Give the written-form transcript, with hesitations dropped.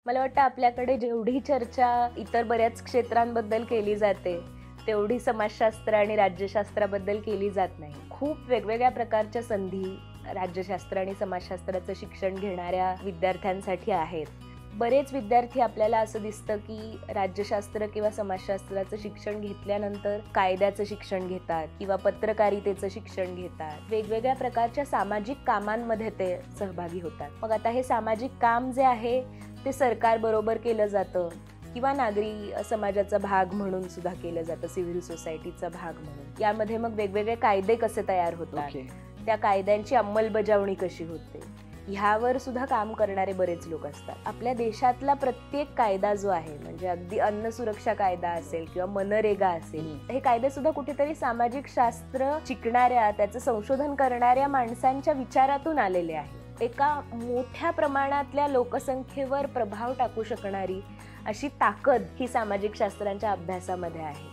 मला वाटतं आपल्याकडे जेवढी चर्चा इतर बऱ्याच क्षेत्रांबद्दल केली जाते तेवढी समाजशास्त्र आणि राज्यशास्त्राबद्दल केली जात नाही. खूप वेगवेगळ्या प्रकारच्या संधी राज्यशास्त्र आणि समाजशास्त्राचं शिक्षण घेणाऱ्या विद्यार्थ्यांसाठी आहेत. बरेच विद्यार्थी आपल्याला असं दिसतं की राज्यशास्त्र किंवा समाजशास्त्राचं शिक्षण घेतल्यानंतर कायद्याचं शिक्षण घेतात किंवा पत्रकारितेचं शिक्षण घेतात. वेगवेगळ्या प्रकारच्या सामाजिक कामांमध्ये ते सहभागी होतात. मग आता हे सामाजिक काम जे आहे ते सरकारबरोबर केलं जातं किंवा नागरी समाजाचा भाग म्हणून सुद्धा केलं जातं, सिव्हिल सोसायटीचा भाग म्हणून. यामध्ये मग वेगवेगळे कायदे कसे तयार होतात, त्या कायद्यांची अंमलबजावणी कशी होते, ह्यावर सुद्धा काम करणारे बरेच लोक असतात. आपल्या देशातला प्रत्येक कायदा जो आहे, म्हणजे अगदी अन्न सुरक्षा कायदा असेल किंवा मनरेगा असेल, हे कायदे सुद्धा कुठेतरी सामाजिक शास्त्र शिकणाऱ्या, त्याचं संशोधन करणाऱ्या माणसांच्या विचारातून आलेले आहे. एका मोठ्या प्रमाणातल्या लोकसंख्येवर प्रभाव टाकू शकणारी अशी ताकद ही सामाजिक शास्त्रांच्या अभ्यासामध्ये आहे.